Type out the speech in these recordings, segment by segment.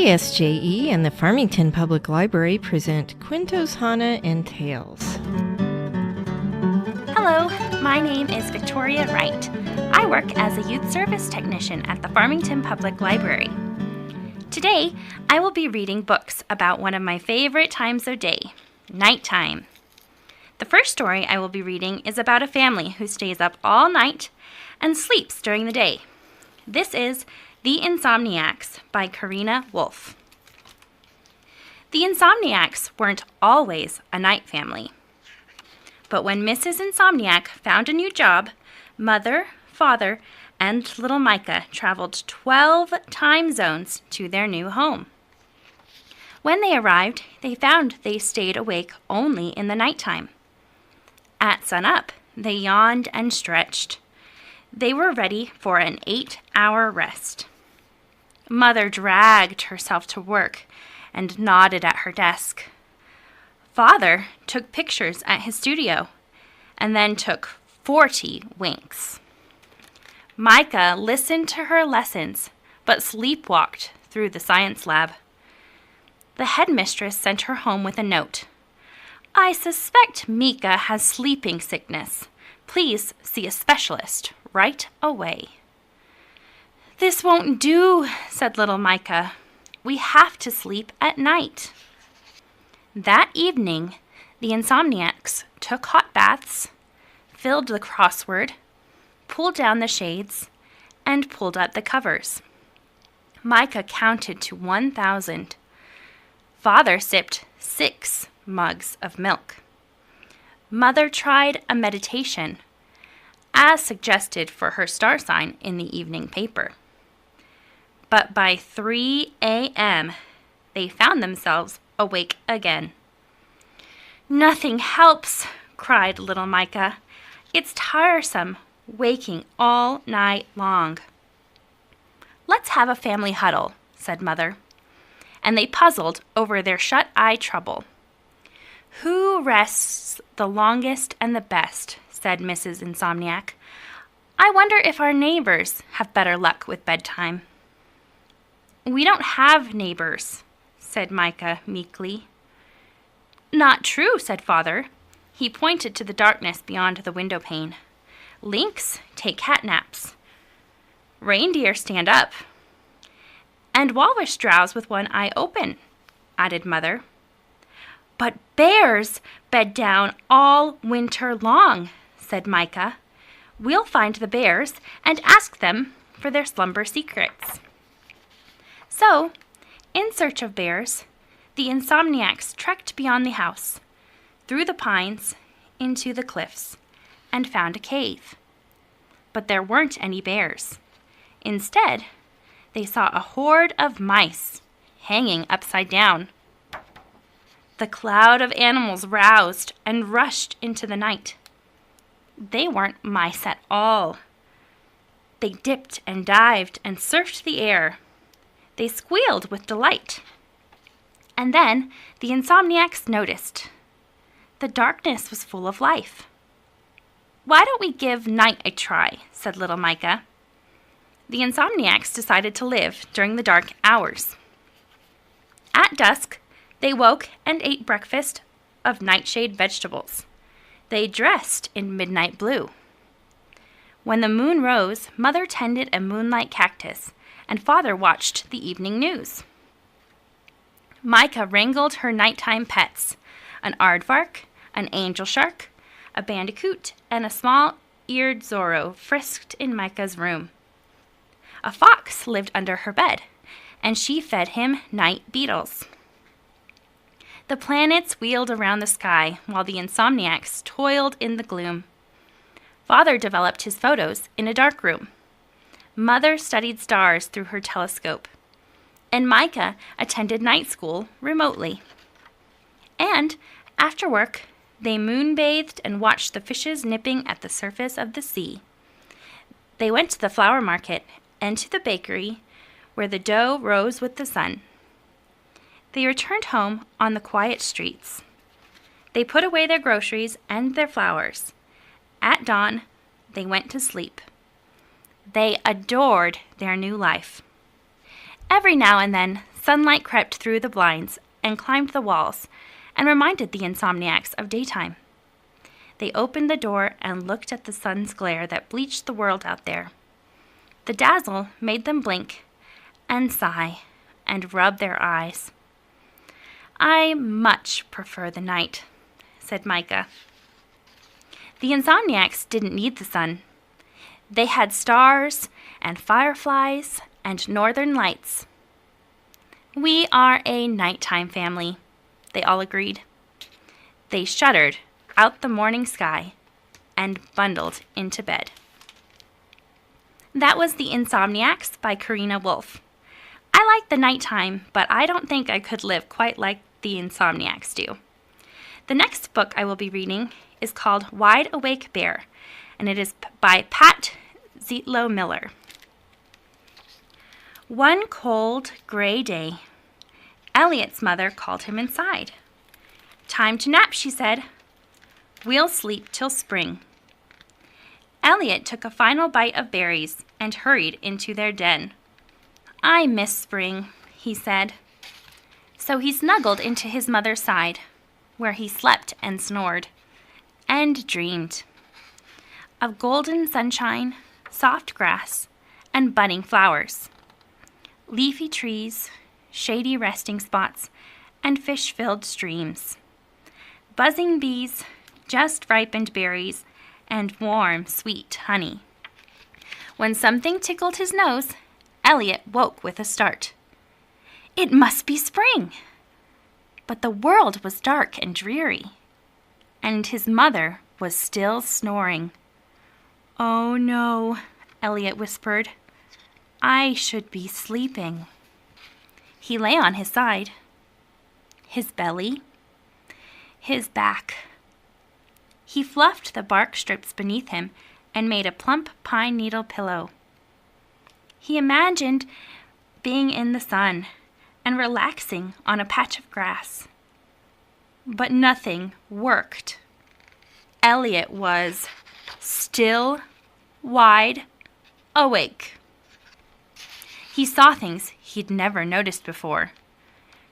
KSJE and the Farmington Public Library present Cuentos Hahne and Tales. Hello, my name is Victoria Wright. I work as a youth service technician at the Farmington Public Library. Today, I will be reading books about one of my favorite times of day, nighttime. The first story I will be reading is about a family who stays up all night and sleeps during the day. This is The Insomniacs by Karina Wolfe. The Insomniacs weren't always a night family. But when Mrs. Insomniac found a new job, Mother, Father, and little Micah traveled 12 time zones to their new home. When they arrived, they found they stayed awake only in the nighttime. At sunup, they yawned and stretched. They were ready for an 8-hour rest. Mother dragged herself to work and nodded at her desk. Father took pictures at his studio and then took 40 winks. Micah listened to her lessons but sleepwalked through the science lab. The headmistress sent her home with a note. "I suspect Mika has sleeping sickness. Please see a specialist right away." "This won't do," said little Micah. "We have to sleep at night." That evening, the Insomniacs took hot baths, filled the crossword, pulled down the shades, and pulled up the covers. Micah counted to 1,000. Father sipped 6 mugs of milk. Mother tried a meditation, as suggested for her star sign in the evening paper. But by 3 a.m., they found themselves awake again. "Nothing helps," cried little Micah. "It's tiresome, waking all night long." "Let's have a family huddle," said Mother. And they puzzled over their shut-eye trouble. "Who rests the longest and the best?" said Mrs. Insomniac. "I wonder if our neighbors have better luck with bedtime." "We don't have neighbors," said Micah meekly. "Not true," said Father. He pointed to the darkness beyond the window pane. "Lynx take cat naps. Reindeer stand up. And walrus drowse with one eye open," added Mother. "But bears bed down all winter long," said Micah. "We'll find the bears and ask them for their slumber secrets." So, in search of bears, the Insomniacs trekked beyond the house, through the pines, into the cliffs, and found a cave. But there weren't any bears. Instead, they saw a horde of mice hanging upside down. The cloud of animals roused and rushed into the night. They weren't mice at all. They dipped and dived and surfed the air. They squealed with delight. And then the Insomniacs noticed. The darkness was full of life. "Why don't we give night a try?" said little Micah. The Insomniacs decided to live during the dark hours. At dusk, they woke and ate breakfast of nightshade vegetables. They dressed in midnight blue. When the moon rose, Mother tended a moonlight cactus, and Father watched the evening news. Micah wrangled her nighttime pets, an aardvark, an angel shark, a bandicoot, and a small-eared Zorro frisked in Micah's room. A fox lived under her bed, and she fed him night beetles. The planets wheeled around the sky while the Insomniacs toiled in the gloom. Father developed his photos in a dark room. Mother studied stars through her telescope. And Micah attended night school remotely. And, after work, they moonbathed and watched the fishes nipping at the surface of the sea. They went to the flower market and to the bakery, where the dough rose with the sun. They returned home on the quiet streets. They put away their groceries and their flowers. At dawn, they went to sleep. They adored their new life. Every now and then, Sunlight crept through the blinds and climbed the walls and reminded the Insomniacs of daytime. They opened the door and looked at the sun's glare that bleached the world out there. The dazzle made them blink and sigh and rub their eyes. "I much prefer the night," said Micah. The Insomniacs didn't need the sun. They had stars and fireflies and northern lights. "We are a nighttime family," they all agreed. They shuddered out the morning sky and bundled into bed. That was The Insomniacs by Karina Wolf. I like the nighttime, but I don't think I could live quite like the Insomniacs do. The next book I will be reading is called Wide Awake Bear, and it is by Pat Zietlow Miller. One cold, gray day, Elliot's mother called him inside. "Time to nap," she said. "We'll sleep till spring." Elliot took a final bite of berries and hurried into their den. "I miss spring," he said. So he snuggled into his mother's side, where he slept and snored, and dreamed of golden sunshine, soft grass, and budding flowers, leafy trees, shady resting spots, and fish-filled streams, buzzing bees, just ripened berries, and warm, sweet honey. When something tickled his nose, Elliot woke with a start. It must be spring! But the world was dark and dreary, and his mother was still snoring. "Oh no," Elliot whispered. "I should be sleeping." He lay on his side, his belly, his back. He fluffed the bark strips beneath him and made a plump pine needle pillow. He imagined being in the sun and relaxing on a patch of grass. But nothing worked. Elliot was still wide awake. He saw things he'd never noticed before.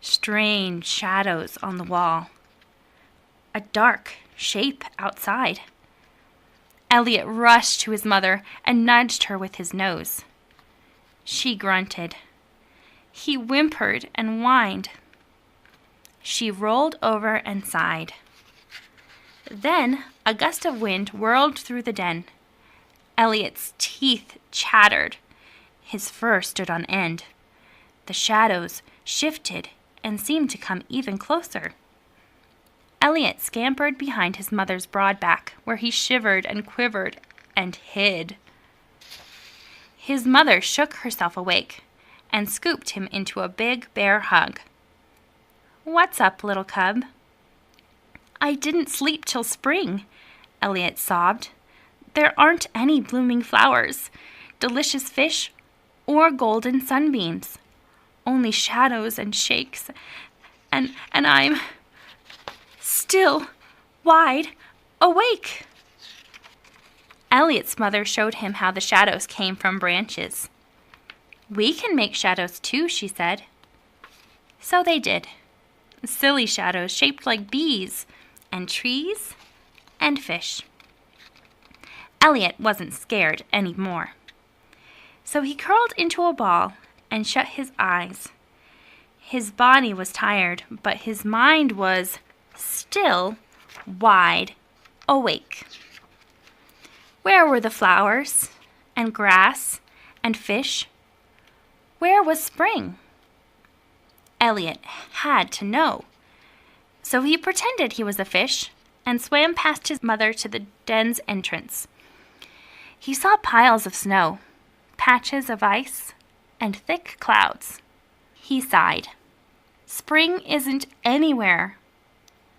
Strange shadows on the wall. A dark shape outside. Elliot rushed to his mother and nudged her with his nose. She grunted. He whimpered and whined. She rolled over and sighed. Then a gust of wind whirled through the den. Elliot's teeth chattered. His fur stood on end. The shadows shifted and seemed to come even closer. Elliot scampered behind his mother's broad back, where he shivered and quivered and hid. His mother shook herself awake and scooped him into a big bear hug. "What's up, little cub?" "I didn't sleep till spring," Elliot sobbed. "There aren't any blooming flowers, delicious fish, or golden sunbeams. Only shadows and shakes, and I'm still wide awake." Elliot's mother showed him how the shadows came from branches. "We can make shadows too," she said. So they did. Silly shadows shaped like bees, and trees, and fish. Elliot wasn't scared anymore. So he curled into a ball and shut his eyes. His body was tired, but his mind was still wide awake. Where were the flowers, and grass, and fish? Where was spring? Elliot had to know. So he pretended he was a fish and swam past his mother to the den's entrance. He saw piles of snow, patches of ice, and thick clouds. He sighed. Spring isn't anywhere.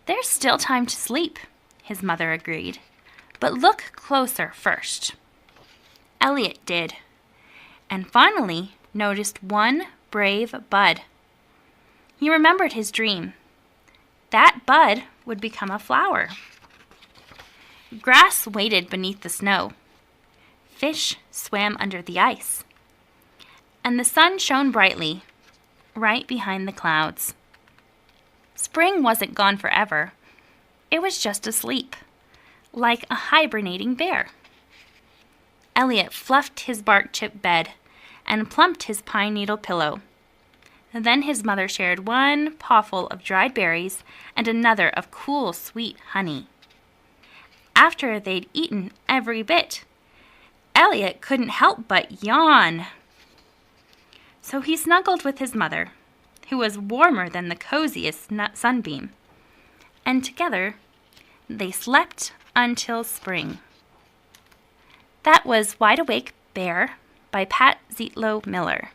"There's still time to sleep," his mother agreed. "But look closer first." Elliot did, and finally noticed one brave bud. He remembered his dream. That bud would become a flower. Grass waited beneath the snow. Fish swam under the ice. And the sun shone brightly. right behind the clouds. Spring wasn't gone forever. It was just asleep, like a hibernating bear. Elliot fluffed his bark chip bed and plumped his pine needle pillow. Then his mother shared one pawful of dried berries and another of cool, sweet honey. After they'd eaten every bit, Elliot couldn't help but yawn. So he snuggled with his mother, who was warmer than the coziest sunbeam, and together they slept until spring. That was Wide Awake Bear by Pat Zietlow Miller.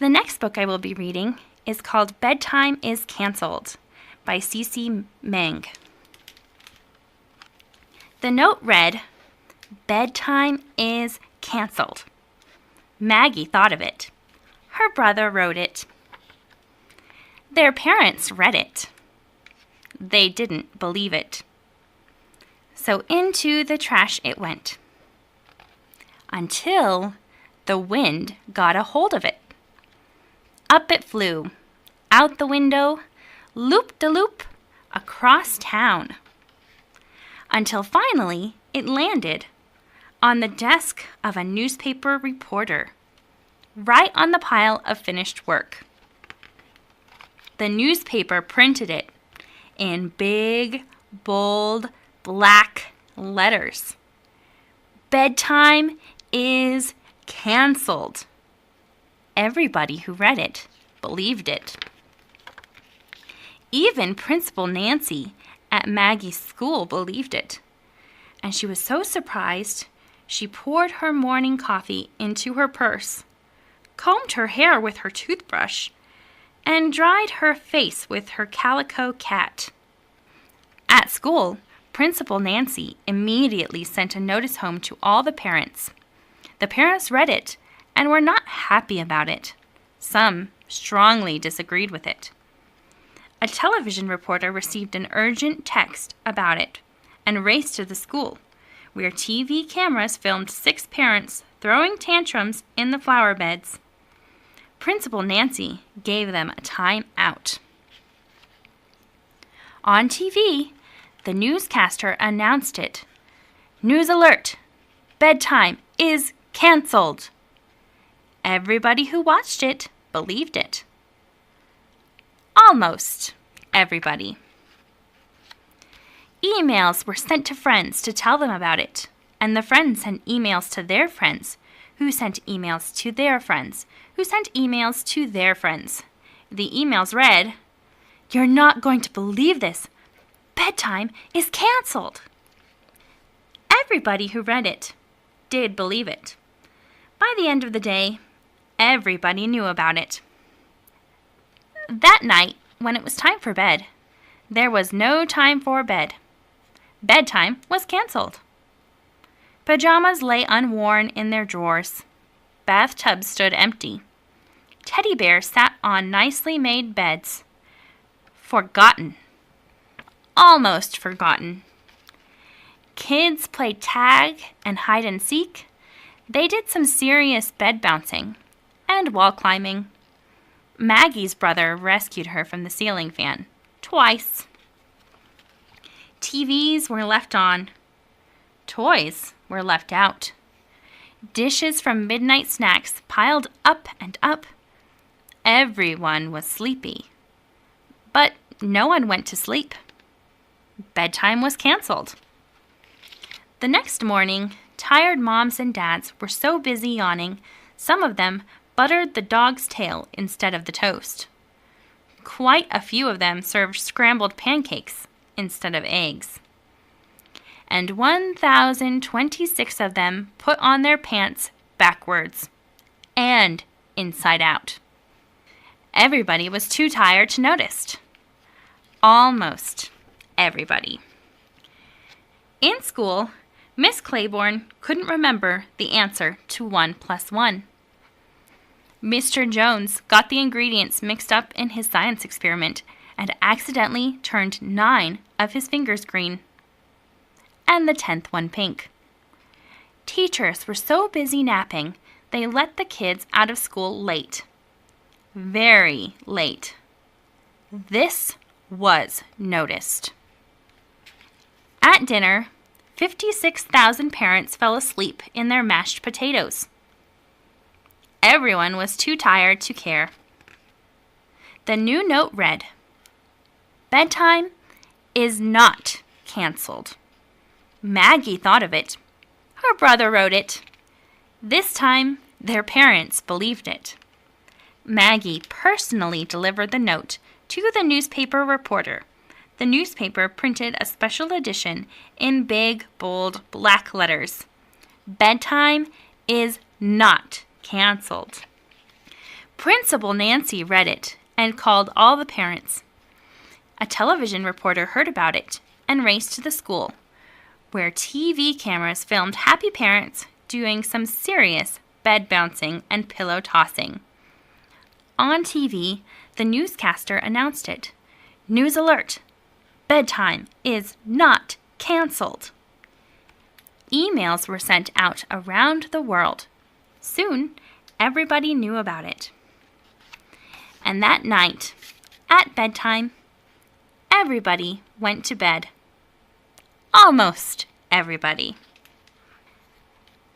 The next book I will be reading is called Bedtime is Cancelled by Cece Meng. The note read, "Bedtime is cancelled." Maggie thought of it. Her brother wrote it. Their parents read it. They didn't believe it. So into the trash it went. Until the wind got a hold of it. Up it flew, out the window, loop-de-loop, across town. Until finally it landed on the desk of a newspaper reporter, right on the pile of finished work. The newspaper printed it in big, bold, black letters. Bedtime is cancelled. Everybody who read it believed it. Even Principal Nancy at Maggie's school believed it. And she was so surprised, she poured her morning coffee into her purse, combed her hair with her toothbrush, and dried her face with her calico cat. At school, Principal Nancy immediately sent a notice home to all the parents. The parents read it and were not happy about it. Some strongly disagreed with it. A television reporter received an urgent text about it and raced to the school, where TV cameras filmed 6 parents throwing tantrums in the flower beds. Principal Nancy gave them a time out. On TV, the newscaster announced it. "News alert! Bedtime is cancelled!" Everybody who watched it believed it. Almost everybody. Emails were sent to friends to tell them about it, and the friends sent emails to their friends, who sent emails to their friends, who sent emails to their friends. The emails read, "You're not going to believe this. Bedtime is cancelled." Everybody who read it did believe it. By the end of the day, everybody knew about it. That night, when it was time for bed, there was no time for bed. Bedtime was cancelled. Pajamas lay unworn in their drawers. Bathtubs stood empty. Teddy bears sat on nicely made beds. Forgotten. Almost forgotten. Kids played tag and hide and seek. They did some serious bed bouncing and wall climbing. Maggie's brother rescued her from the ceiling fan twice. TVs were left on. Toys were left out. Dishes from midnight snacks piled up and up. Everyone was sleepy. But no one went to sleep. Bedtime was cancelled. The next morning, tired moms and dads were so busy yawning, some of them buttered the dog's tail instead of the toast. Quite a few of them served scrambled pancakes instead of eggs. And 1,026 of them put on their pants backwards and inside out. Everybody was too tired to notice. Almost everybody. In school, Miss Claiborne couldn't remember the answer to 1 + 1. Mr. Jones got the ingredients mixed up in his science experiment and accidentally turned 9 of his fingers green, and the 10th one pink. Teachers were so busy napping, they let the kids out of school late. very late. This was noticed. At dinner, 56,000 parents fell asleep in their mashed potatoes. Everyone was too tired to care. The new note read, "Bedtime is not canceled." Maggie thought of it. Her brother wrote it. This time, their parents believed it. Maggie personally delivered the note to the newspaper reporter. The newspaper printed a special edition in big, bold, black letters. "Bedtime is not canceled." Principal Nancy read it and called all the parents. A television reporter heard about it and raced to the school, where TV cameras filmed happy parents doing some serious bed bouncing and pillow tossing. On TV, the newscaster announced it. "News alert! Bedtime is not canceled." Emails were sent out around the world. Soon, everybody knew about it. And that night, at bedtime, everybody went to bed. Almost everybody.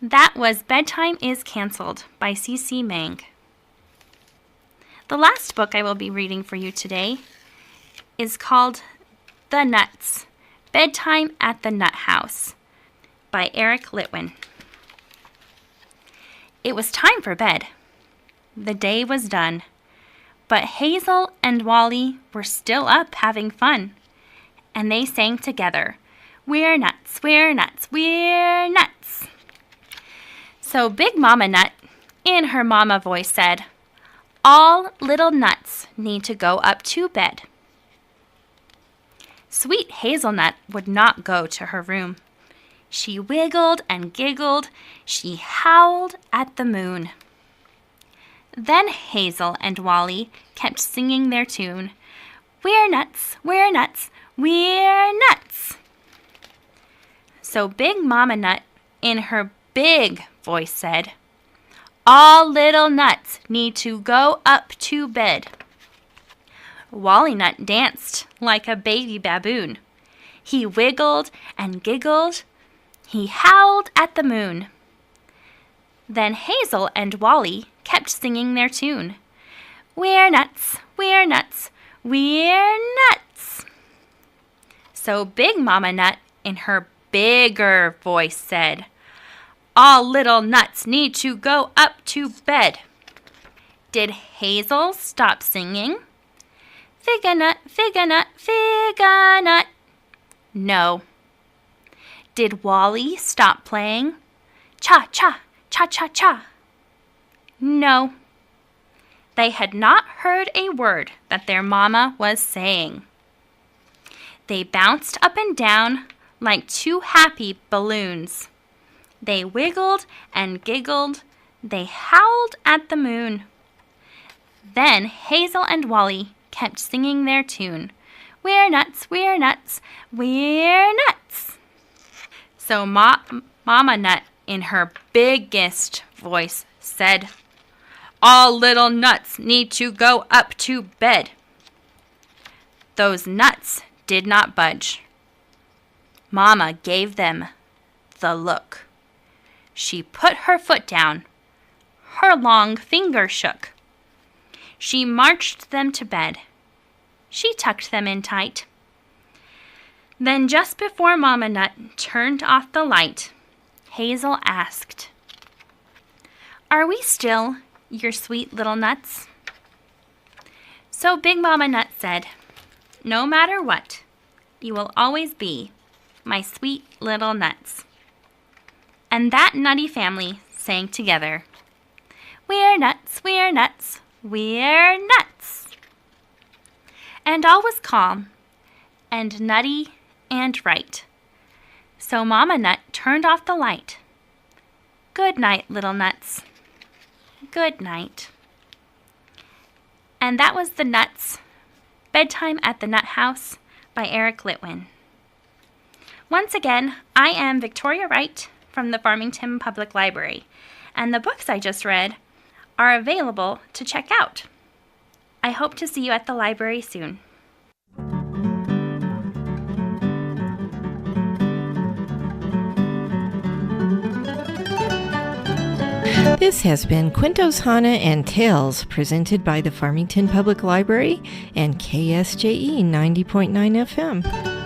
That was Bedtime is Canceled by Cece Meng. The last book I will be reading for you today is called The Nuts, Bedtime at the Nut House by Litwin. It was time for bed. The day was done, but Hazel and Wally were still up having fun, and they sang together, "We're nuts, we're nuts, we're nuts." So Big Mama Nut, in her mama voice, said, "All little nuts need to go up to bed." Sweet Hazelnut would not go to her room. She wiggled and giggled. She howled at the moon. Then Hazel and Wally kept singing their tune, "We're nuts, we're nuts, we're nuts." So Big Mama Nut, in her big voice, said, "All little nuts need to go up to bed." Wally Nut danced like a baby baboon. He wiggled and giggled. He howled at the moon. Then Hazel and Wally kept singing their tune, "We're nuts, we're nuts, we're nuts." So Big Mama Nut, in her bigger voice, said, "All little nuts need to go up to bed." Did Hazel stop singing? "Fig-a-nut, fig-a-nut, fig-a-nut"? No. Did Wally stop playing? "Cha-cha, cha-cha-cha"? No. They had not heard a word that their mama was saying. They bounced up and down like two happy balloons. They wiggled and giggled. They howled at the moon. Then Hazel and Wally kept singing their tune, "We're nuts, we're nuts, we're nuts." So Mama Nut, in her biggest voice, said, "All little nuts need to go up to bed." Those nuts did not budge. Mama gave them the look. She put her foot down. Her long finger shook. She marched them to bed. She tucked them in tight. Then just before Mama Nut turned off the light, Hazel asked, "Are we still your sweet little nuts?" So Big Mama Nut said, "No matter what, you will always be my sweet little nuts." And that nutty family sang together, "We're nuts, we're nuts, we're nuts." And all was calm and nutty and right. So Mama Nut turned off the light. Good night, little nuts. Good night. And that was The Nuts, Bedtime at the Nut House by Litwin. Once again, I am Victoria Wright from the Farmington Public Library, and the books I just read are available to check out. I hope to see you at the library soon. This has been Cuentos Hahne and Tales, presented by the Farmington Public Library and KSJE 90.9 FM.